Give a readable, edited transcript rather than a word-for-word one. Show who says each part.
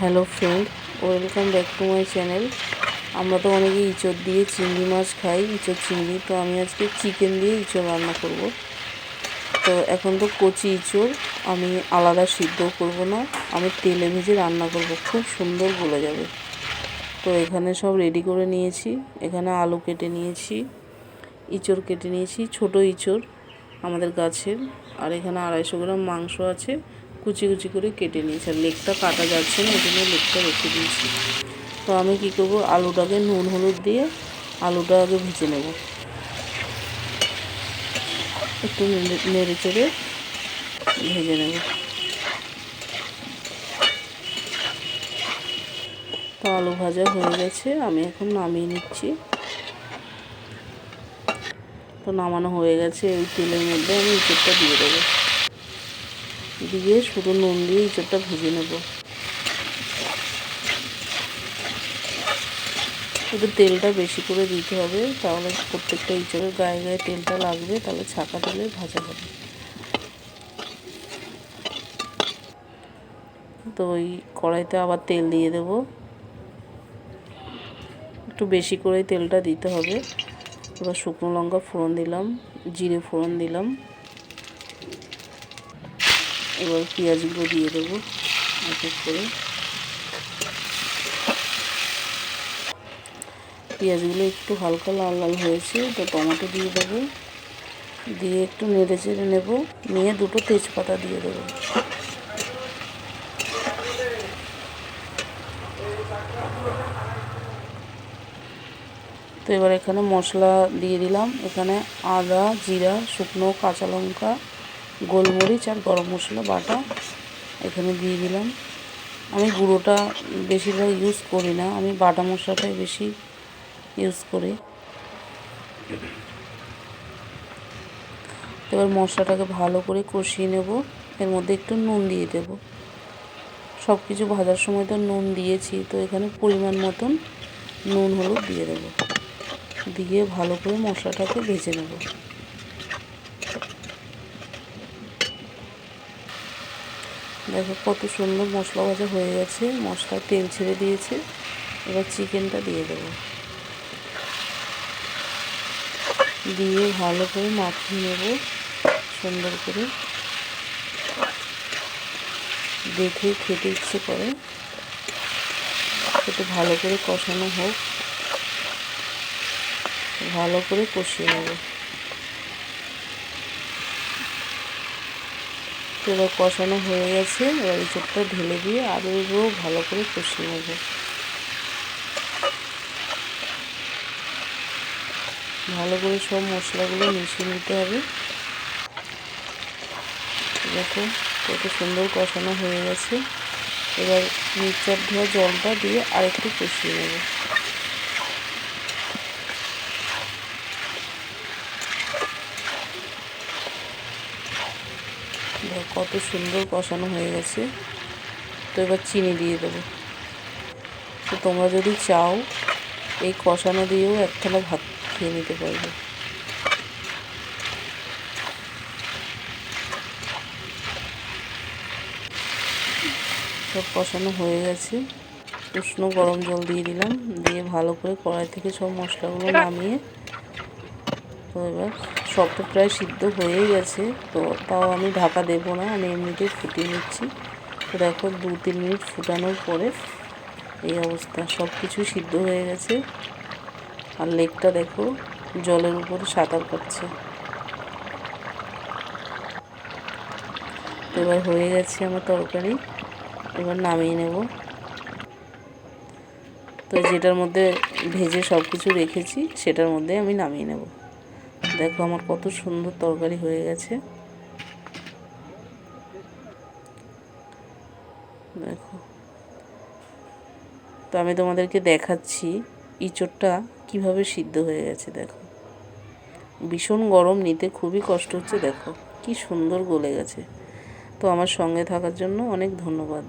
Speaker 1: Hello friend, welcome back to my channel. আমরা তো অনেকে ইঁচড় দিয়ে চিংড়ি মাছ খাই, ইঁচড় চিংড়ি। তো আমি আজকে চিকেন দিয়ে ইঁচড় রান্না করব। তো এখন তো কচি ইঁচড় আমি আলাদা সিদ্ধ করব না, আমি তেলে ভেজে রান্না করব, খুব সুন্দর গলে যাবে। তো এখানে সব রেডি করে নিয়েছি। এখানে আলু কেটে নিয়েছি, ইঁচড় কেটে নিয়েছি, ছোট ইঁচড় আমাদের গাছের। আর এখানে 250 গ্রাম মাংস আছে, কুচি কুচি করে কেটে নিয়েছি। আর লেগটা কাটা যাচ্ছে না, ওই জন্য লেগটা রেখে দিয়েছি। তো আমি কী করবো, আলুটাকে নুন হলুদ দিয়ে আলুটা আগে ভেজে নেব, একটু নেড়ে চেড়ে ভেজে নেব। তো আলু ভাজা হয়ে গেছে, আমি এখন নামিয়ে নিচ্ছি। তো নামানো হয়ে গেছে। এই তেলের মধ্যে আমি ইঁচড়টা দিয়ে দেবো, দিয়ে শুধু নুন দিয়ে ইঁচড়টা ভেজে নেব। শুধু তেলটা বেশি করে দিতে হবে, তাহলে প্রত্যেকটা ইঁচড়ের গায়ে গায়ে তেলটা লাগবে, তাহলে ছাকা তেলে ভাজা হবে। তো ওই কড়াইতে আবার তেল দিয়ে দেব, একটু বেশি করে তেলটা দিতে হবে। এবার শুকনো লঙ্কা ফোড়ন দিলাম, জিরে ফোড়ন দিলাম। এবার পেঁয়াজগুলো দিয়ে দেবো এক এক করে। পেঁয়াজগুলো একটু হালকা লাল লাল হয়েছে, তো টমেটো দিয়ে দেবো, দিয়ে একটু নেড়ে চেড়ে নেব, নিয়ে দুটো তেজপাতা দিয়ে দেবো। তো এবার এখানে মশলা দিয়ে দিলাম। এখানে আদা, জিরা, শুকনো কাঁচা লঙ্কা, গোলমরিচ আর গরম মশলা বাটা এখানে দিয়ে দিলাম। আমি গুঁড়োটা বেশিরভাগ ইউজ করি না, আমি বাটা মশলাটাই বেশি ইউজ করি। এবার মশলাটাকে ভালো করে কষিয়ে নেব, এর মধ্যে একটু নুন দিয়ে দেব। সব কিছু ভাজার সময় তো নুন দিয়েছি, তো এখানে পরিমাণ মতন নুন হলুদ দিয়ে দেব, দিয়ে ভালো করে মশলাটাকে ভেজে নেব। দেখো কত সুন্দর মশলা ভাজা হয়ে গেছে, মশলা তেল ছেড়ে দিয়েছে। এবার চিকেনটা দিয়ে দেবো, দিয়ে ভালো করে মাখিয়ে নেব সুন্দর করে। দেখে খেতে ইচ্ছে করে, একটু ভালো করে কষানো হোক, ভালো করে কষিয়ে নেব। এবার কষানো হয়ে গেছে, এবার ইঁচড়টা ঢেলে দিয়ে আরও ভালো করে কষিয়ে নেব। ভালো করে সব মশলাগুলো মিশিয়ে নিতে হবে। দেখো কত সুন্দর কষানো হয়ে গেছে। এবার মিক্সচার ধোয়া জলটা দিয়ে আরেকটু কষিয়ে নেব। কত সুন্দর কষানো হয়ে গেছে। তো এবার চিনি দিয়ে দেবো। তো তোমরা যদি চাও এই কষানো দিয়েও এক থালা ভাত খেয়ে নিতে পারবে। সব কষানো হয়ে গেছে, উষ্ণ গরম জল দিয়ে দিলাম, দিয়ে ভালো করে কড়াই থেকে সব মশলাগুলো নামিয়ে। তো এবার সব তো প্রায় সিদ্ধ হয়েই গেছে, তো তাও আমি ঢাকা দেবো না, আমি এমনিতেই ফুটিয়ে নিচ্ছি। তো দেখো 2-3 মিনিট ফুটানোর পরে এই অবস্থা, সব কিছু সিদ্ধ হয়ে গেছে। আর লেগটা দেখো জলের উপরে সাঁতার কাটছে। তো এবার হয়ে গেছে আমার তরকারি, এবার নামিয়ে নেব। তো যেটার মধ্যে ভেজে সব কিছু রেখেছি সেটার মধ্যে আমি নামিয়ে নেব। দেখো আমার কত সুন্দর তরকারি হয়ে গেছে। দেখো, তো আমি তোমাদেরকে দেখাচ্ছি ইঁচড়টা কিভাবে সিদ্ধ হয়ে গেছে। দেখো ভীষণ গরম, নিতে খুবই কষ্ট হচ্ছে। দেখো কি সুন্দর গলে গেছে। তো আমার সঙ্গে থাকার জন্য অনেক ধন্যবাদ।